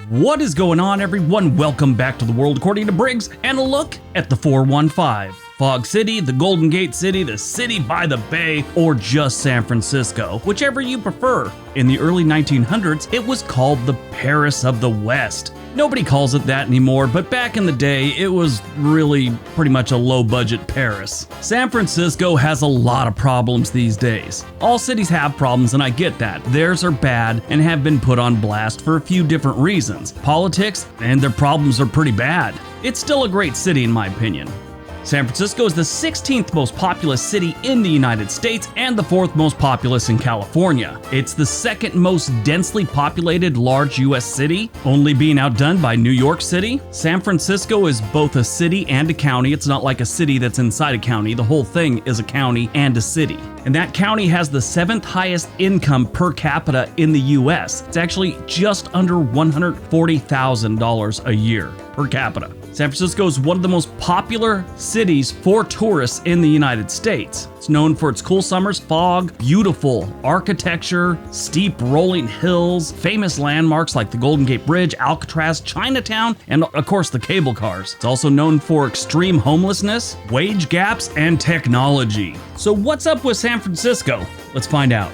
What is going on, everyone? Welcome back to The World According to Briggs and a look at the 415. Fog City, the Golden Gate City, the city by the bay, or just San Francisco, whichever you prefer. In the early 1900s, it was called the Paris of the West. Nobody calls it that anymore, but back in the day, it was really pretty much a low-budget Paris. San Francisco has a lot of problems these days. All cities have problems, and I get that. Theirs are bad and have been put on blast for a few different reasons. Politics, and their problems are pretty bad. It's still a great city in my opinion. San Francisco is the 16th most populous city in the United States and the 4th most populous in California. It's the 2nd most densely populated large U.S. city, only being outdone by New York City. San Francisco is both a city and a county. It's not like a city that's inside a county. The whole thing is a county and a city. And that county has the 7th highest income per capita in the U.S. It's actually just under $140,000 a year per capita. San Francisco is one of the most popular cities for tourists in the United States. It's known for its cool summers, fog, beautiful architecture, steep rolling hills, famous landmarks like the Golden Gate Bridge, Alcatraz, Chinatown, and of course the cable cars. It's also known for extreme homelessness, wage gaps, and technology. So what's up with San Francisco? Let's find out.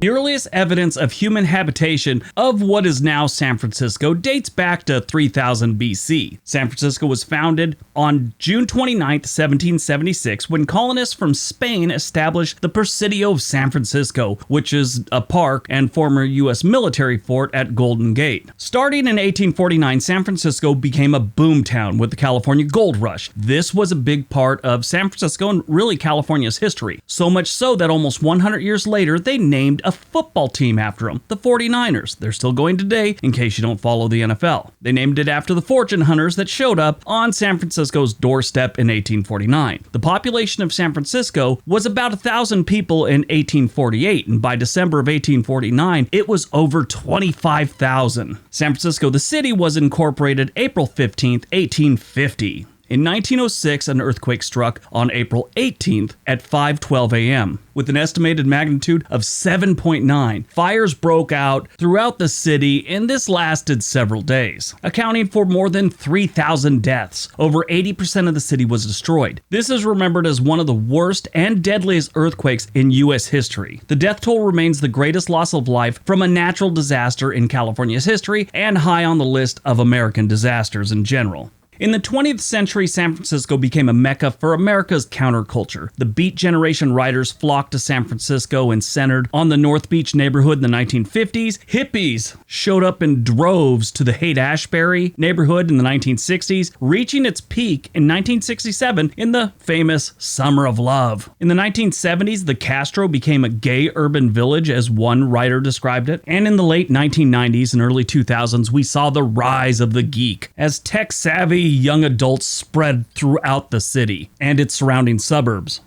The earliest evidence of human habitation of what is now San Francisco dates back to 3000 BC. San Francisco was founded on June 29, 1776, when colonists from Spain established the Presidio of San Francisco, which is a park and former U.S. military fort at Golden Gate. Starting in 1849, San Francisco became a boomtown with the California Gold Rush. This was a big part of San Francisco and really California's history, so much so that almost 100 years later, they named a football team after them, the 49ers. They're still going today, in case you don't follow the NFL. They named it after the fortune hunters that showed up on San Francisco's doorstep in 1849. The population of San Francisco was about 1,000 people in 1848, and by December of 1849, it was over 25,000. San Francisco, the city, was incorporated April 15th, 1850. In 1906, an earthquake struck on April 18th at 5:12 a.m. with an estimated magnitude of 7.9. Fires broke out throughout the city, and this lasted several days, accounting for more than 3,000 deaths. Over 80% of the city was destroyed. This is remembered as one of the worst and deadliest earthquakes in U.S. history. The death toll remains the greatest loss of life from a natural disaster in California's history and high on the list of American disasters in general. In the 20th century, San Francisco became a mecca for America's counterculture. The Beat Generation writers flocked to San Francisco and centered on the North Beach neighborhood in the 1950s. Hippies showed up in droves to the Haight-Ashbury neighborhood in the 1960s, reaching its peak in 1967 in the famous Summer of Love. In the 1970s, the Castro became a gay urban village, as one writer described it. And in the late 1990s and early 2000s, we saw the rise of the geek as tech-savvy young adults spread throughout the city and its surrounding suburbs.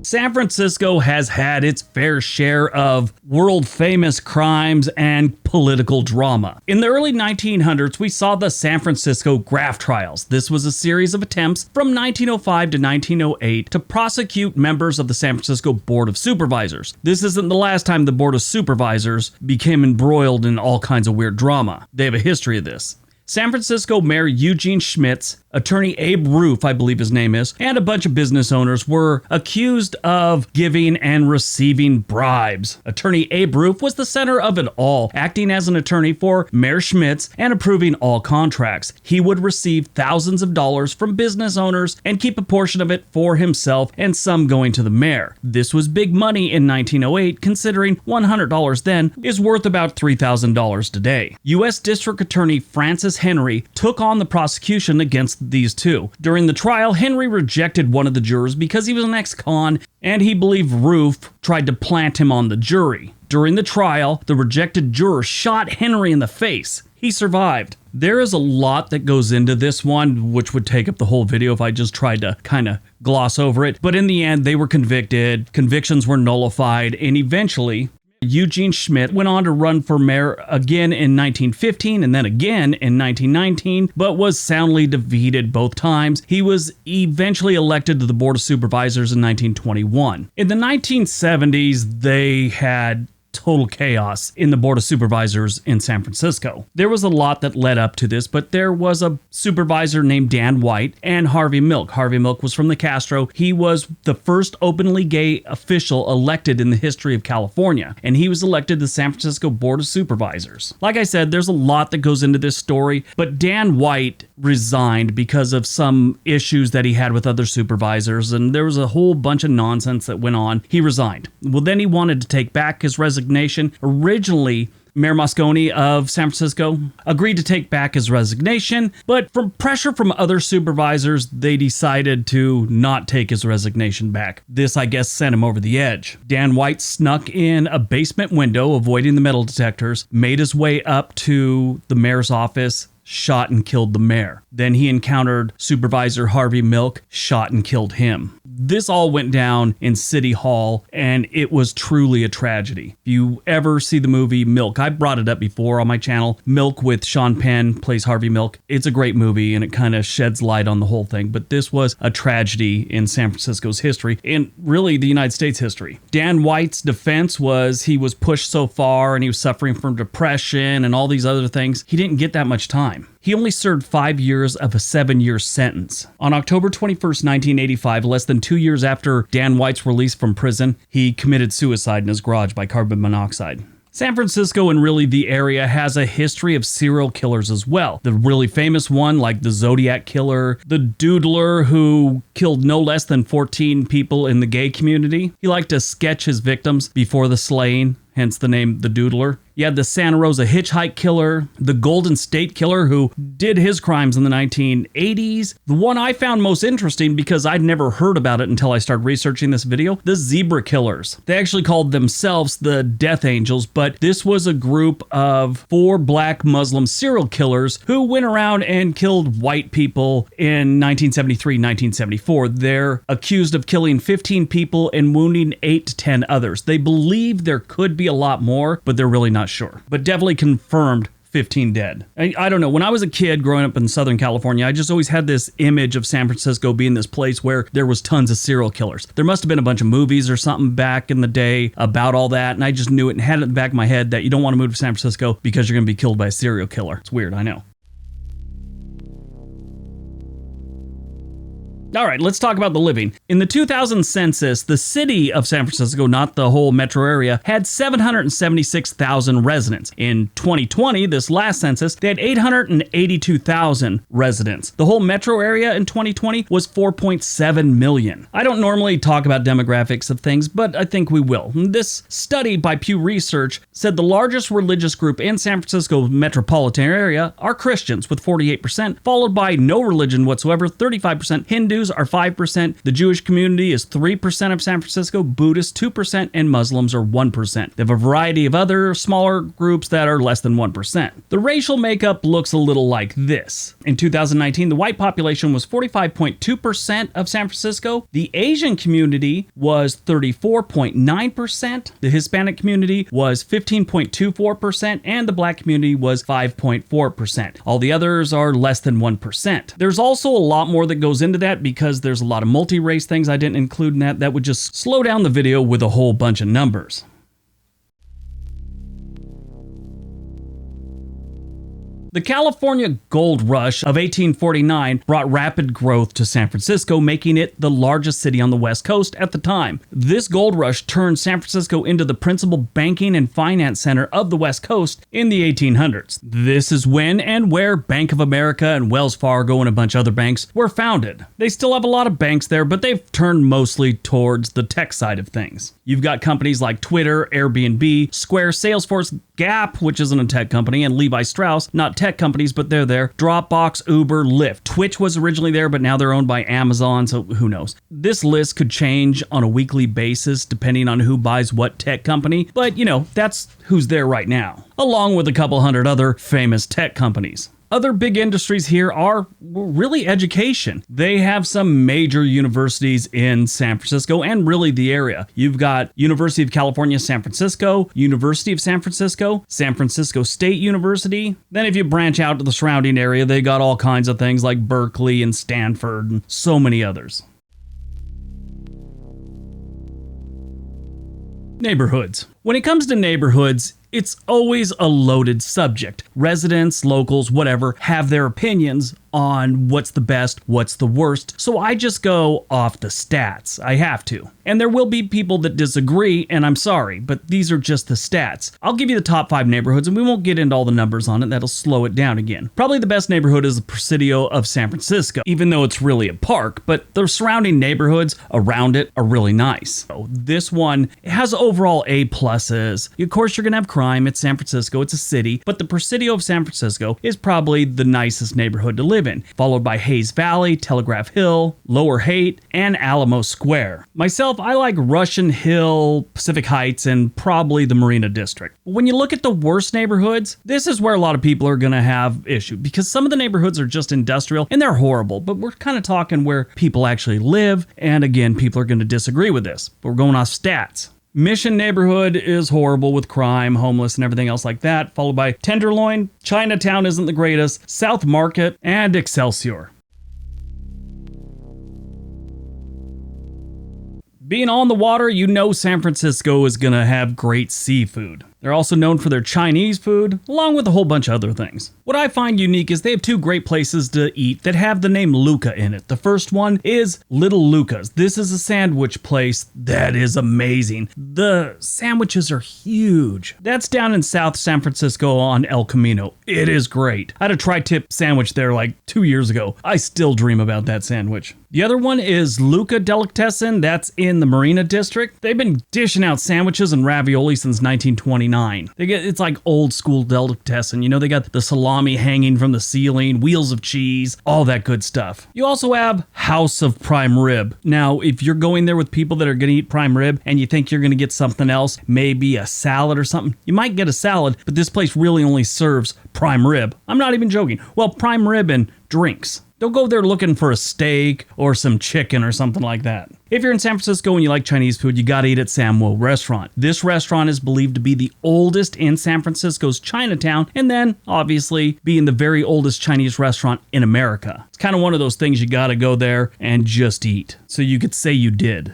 San Francisco has had its fair share of world-famous crimes and political drama. In the early 1900s, we saw the San Francisco Graft Trials. This was a series of attempts from 1905 to 1908 to prosecute members of the San Francisco Board of Supervisors. This isn't the last time the Board of Supervisors became embroiled in all kinds of weird drama. They have a history of this. San Francisco Mayor Eugene Schmitz, attorney Abe Roof, I believe his name is, and a bunch of business owners were accused of giving and receiving bribes. Attorney Abe Roof was the center of it all, acting as an attorney for Mayor Schmitz and approving all contracts. He would receive thousands of dollars from business owners and keep a portion of it for himself and some going to the mayor. This was big money in 1908, considering $100 then is worth about $3,000 today. U.S. District Attorney Francis Henry took on the prosecution against these two. During the trial, Henry rejected one of the jurors because he was an ex-con and he believed Roof tried to plant him on the jury. During the trial, the rejected juror shot Henry in the face. He survived. There is a lot that goes into this one, which would take up the whole video if I just tried to kind of gloss over it. But in the end, they were convicted, convictions were nullified, and eventually Eugene Schmidt went on to run for mayor again in 1915 and then again in 1919, but was soundly defeated both times. He was eventually elected to the Board of Supervisors in 1921. In the 1970s, they had total chaos in the Board of Supervisors in San Francisco. There was a lot that led up to this, but there was a supervisor named Dan White and Harvey Milk. Harvey Milk was from the Castro. He was the first openly gay official elected in the history of California, and he was elected to the San Francisco Board of Supervisors. Like I said, there's a lot that goes into this story, but Dan White resigned because of some issues that he had with other supervisors, and there was a whole bunch of nonsense that went on. He resigned. Well, then he wanted to take back his resignation. Originally, Mayor Moscone of San Francisco agreed to take back his resignation, but from pressure from other supervisors, they decided to not take his resignation back. This, I guess, sent him over the edge. Dan White snuck in a basement window, avoiding the metal detectors, made his way up to the mayor's office, shot and killed the mayor. Then he encountered Supervisor Harvey Milk, shot and killed him. This all went down in City Hall, and it was truly a tragedy. If you ever see the movie Milk, I brought it up before on my channel. Milk with Sean Penn plays Harvey Milk. It's a great movie, and it kind of sheds light on the whole thing, but this was a tragedy in San Francisco's history, and really the United States history. Dan White's defense was he was pushed so far, and he was suffering from depression and all these other things. He didn't get that much time. He only served 5 years of a 7-year sentence. On October 21st, 1985, less than 2 years after Dan White's release from prison, he committed suicide in his garage by carbon monoxide. San Francisco and really the area has a history of serial killers as well. The really famous one, like the Zodiac Killer, the Doodler, who killed no less than 14 people in the gay community. He liked to sketch his victims before the slaying, hence the name the Doodler. You had the Santa Rosa Hitchhike Killer, the Golden State Killer, who did his crimes in the 1980s. The one I found most interesting, because I'd never heard about it until I started researching this video, the Zebra Killers. They actually called themselves the Death Angels, but this was a group of 4 black Muslim serial killers who went around and killed white people in 1973, 1974. They're accused of killing 15 people and wounding 8 to 10 others. They believe there could be a lot more, but they're really not sure. But definitely confirmed 15 dead. I don't know. When I was a kid growing up in Southern California, I just always had this image of San Francisco being this place where there was tons of serial killers. There must have been a bunch of movies or something back in the day about all that, and I just knew it and had it in the back of my head that you don't want to move to San Francisco because you're going to be killed by a serial killer. It's weird, I know. All right, let's talk about the living. In the 2000 census, the city of San Francisco, not the whole metro area, had 776,000 residents. In 2020, this last census, they had 882,000 residents. The whole metro area in 2020 was 4.7 million. I don't normally talk about demographics of things, but I think we will. This study by Pew Research said the largest religious group in San Francisco metropolitan area are Christians with 48%, followed by no religion whatsoever, 35%, Hindus are 5%, the Jewish community is 3% of San Francisco, Buddhists 2%, and Muslims are 1%. They have a variety of other smaller groups that are less than 1%. The racial makeup looks a little like this. In 2019, the white population was 45.2% of San Francisco. The Asian community was 34.9%. The Hispanic community was 15.24%, and the black community was 5.4%. All the others are less than 1%. There's also a lot more that goes into that because there's a lot of multi-race things I didn't include in that. That would just slow down the video with a whole bunch of numbers. The California Gold Rush of 1849 brought rapid growth to San Francisco, making it the largest city on the West Coast at the time. This gold rush turned San Francisco into the principal banking and finance center of the West Coast in the 1800s. This is when and where Bank of America and Wells Fargo and a bunch of other banks were founded. They still have a lot of banks there, but they've turned mostly towards the tech side of things. You've got companies like Twitter, Airbnb, Square, Salesforce, Gap, which isn't a tech company, and Levi Strauss, not tech companies, but they're there. Dropbox, Uber, Lyft. Twitch was originally there, but now they're owned by Amazon, so who knows. This list could change on a weekly basis depending on who buys what tech company, but you know, that's who's there right now, along with a couple hundred other famous tech companies. Other big industries here are really education. They have some major universities in San Francisco and really the area. You've got University of California, San Francisco, University of San Francisco State University. Then if you branch out to the surrounding area, they got all kinds of things like Berkeley and Stanford and so many others. Neighborhoods. When it comes to neighborhoods, it's always a loaded subject. Residents, locals, whatever, have their opinions on what's the best, what's the worst, so I just go off the stats. I have to. And there will be people that disagree, and I'm sorry, but these are just the stats. I'll give you the top 5 neighborhoods, and we won't get into all the numbers on it. That'll slow it down again. Probably the best neighborhood is the Presidio of San Francisco, even though it's really a park, but the surrounding neighborhoods around it are really nice. So this one has overall A pluses. Of course, you're going to have crime. It's San Francisco. It's a city, but the Presidio of San Francisco is probably the nicest neighborhood to live in, followed by Hayes Valley, Telegraph Hill, Lower Haight, and Alamo Square. Myself, I like Russian Hill, Pacific Heights, and probably the Marina District. But when you look at the worst neighborhoods, this is where a lot of people are going to have issue because some of the neighborhoods are just industrial and they're horrible, but we're kind of talking where people actually live. And again, people are going to disagree with this, but we're going off stats. Mission neighborhood is horrible with crime, homeless, and everything else like that, followed by Tenderloin, Chinatown isn't the greatest, South Market, and Excelsior. Being on the water, you know San Francisco is going to have great seafood. They're also known for their Chinese food, along with a whole bunch of other things. What I find unique is they have 2 great places to eat that have the name Luca in it. The first one is Little Luca's. This is a sandwich place that is amazing. The sandwiches are huge. That's down in South San Francisco on El Camino. It is great. I had a tri-tip sandwich there like 2 years ago. I still dream about that sandwich. The other one is Luca Delicatessen. That's in the Marina District. They've been dishing out sandwiches and ravioli since 1929. It's like old school delicatessen. You know, they got the salami hanging from the ceiling, wheels of cheese, all that good stuff. You also have House of Prime Rib. Now, if you're going there with people that are going to eat prime rib and you think you're going to get something else, maybe a salad or something, you might get a salad, but this place really only serves prime rib. I'm not even joking. Well, prime rib and drinks. Don't go there looking for a steak or some chicken or something like that. If you're in San Francisco and you like Chinese food, you gotta eat at Samwo Restaurant. This restaurant is believed to be the oldest in San Francisco's Chinatown, and then, obviously, being the very oldest Chinese restaurant in America. It's kind of one of those things you gotta go there and just eat, so you could say you did.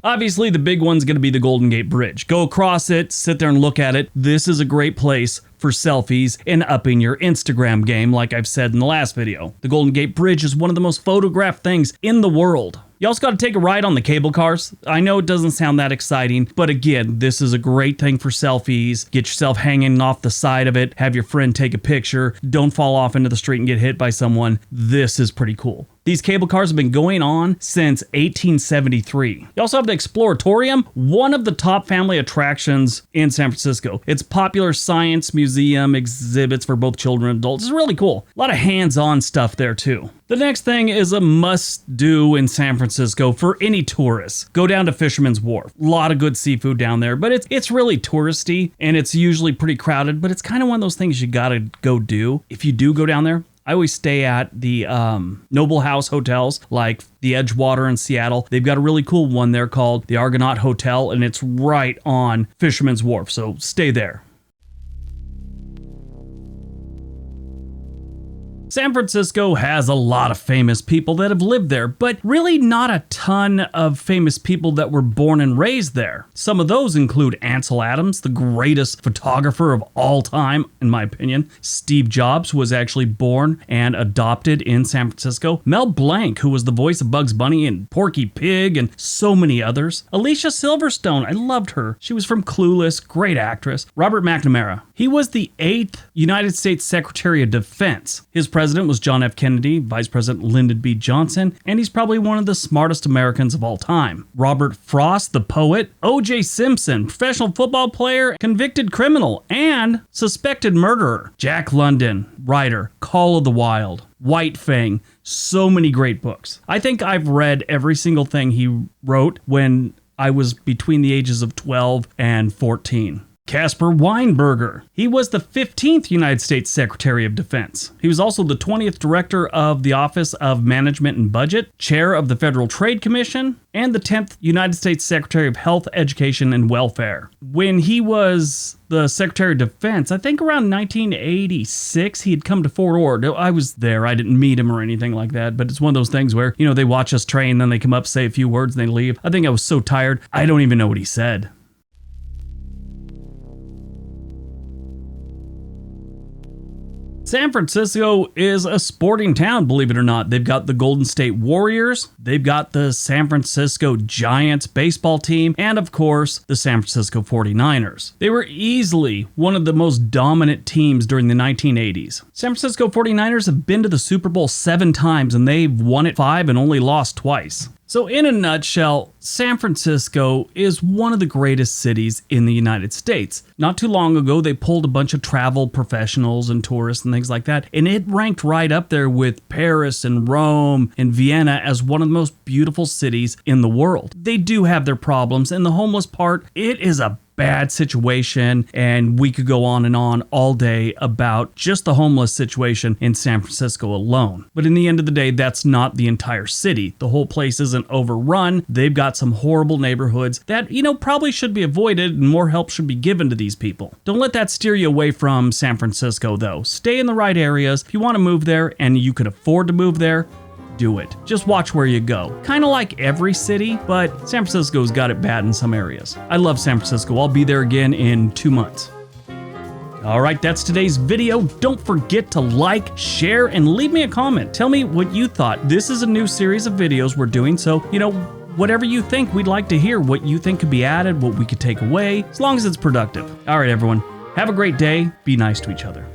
Obviously, the big one's going to be the Golden Gate Bridge. Go across it, sit there and look at it. This is a great place for selfies and upping your Instagram game, like I've said in the last video. The Golden Gate Bridge is one of the most photographed things in the world. You also got to take a ride on the cable cars. I know it doesn't sound that exciting, but again, this is a great thing for selfies. Get yourself hanging off the side of it, have your friend take a picture, don't fall off into the street and get hit by someone. This is pretty cool. These cable cars have been going on since 1873. You also have the Exploratorium, one of the top family attractions in San Francisco. It's popular science museum exhibits for both children and adults. It's really cool. A lot of hands-on stuff there too. The next thing is a must-do in San Francisco for any tourists. Go down to Fisherman's Wharf. A lot of good seafood down there, but it's really touristy and it's usually pretty crowded, but it's kind of one of those things you gotta go do. If you do go down there, I always stay at the Noble House hotels, like the Edgewater in Seattle. They've got a really cool one there called the Argonaut Hotel, and it's right on Fisherman's Wharf, so stay there. San Francisco has a lot of famous people that have lived there, but really not a ton of famous people that were born and raised there. Some of those include Ansel Adams, the greatest photographer of all time, in my opinion. Steve Jobs was actually born and adopted in San Francisco. Mel Blanc, who was the voice of Bugs Bunny and Porky Pig and so many others. Alicia Silverstone, I loved her. She was from Clueless, great actress. Robert McNamara. He was the 8th United States Secretary of Defense. His president was John F. Kennedy, Vice President Lyndon B. Johnson, and he's probably one of the smartest Americans of all time. Robert Frost, the poet, O.J. Simpson, professional football player, convicted criminal, and suspected murderer. Jack London, writer, Call of the Wild, White Fang, so many great books. I think I've read every single thing he wrote when I was between the ages of 12 and 14. Caspar Weinberger. He was the 15th United States Secretary of Defense. He was also the 20th Director of the Office of Management and Budget, Chair of the Federal Trade Commission, and the 10th United States Secretary of Health, Education, and Welfare. When he was the Secretary of Defense, I think around 1986, he had come to Fort Ord. I was there. I didn't meet him or anything like that, but it's one of those things where, they watch us train, then they come up, say a few words, and they leave. I think I was so tired, I don't even know what he said. San Francisco is a sporting town, believe it or not. They've got the Golden State Warriors, they've got the San Francisco Giants baseball team, and of course, the San Francisco 49ers. They were easily one of the most dominant teams during the 1980s. San Francisco 49ers have been to the Super Bowl 7 times, and they've won it 5 and only lost twice. So in a nutshell, San Francisco is one of the greatest cities in the United States. Not too long ago, they pulled a bunch of travel professionals and tourists and things like that, and it ranked right up there with Paris and Rome and Vienna as one of the most beautiful cities in the world. They do have their problems, and the homeless part, it is a bad situation, and we could go on and on all day about just the homeless situation in San Francisco alone. But in the end of the day, that's not the entire city. The whole place isn't overrun. They've got some horrible neighborhoods that, probably should be avoided, and more help should be given to these people. Don't let that steer you away from San Francisco, though. Stay in the right areas. If you want to move there and you can afford to move there, do it. Just watch where you go. Kind of like every city, but San Francisco's got it bad in some areas. I love San Francisco. I'll be there again in 2 months. All right, that's today's video. Don't forget to like, share, and leave me a comment. Tell me what you thought. This is a new series of videos we're doing, so, whatever you think, we'd like to hear what you think could be added, what we could take away, as long as it's productive. All right, everyone. Have a great day. Be nice to each other.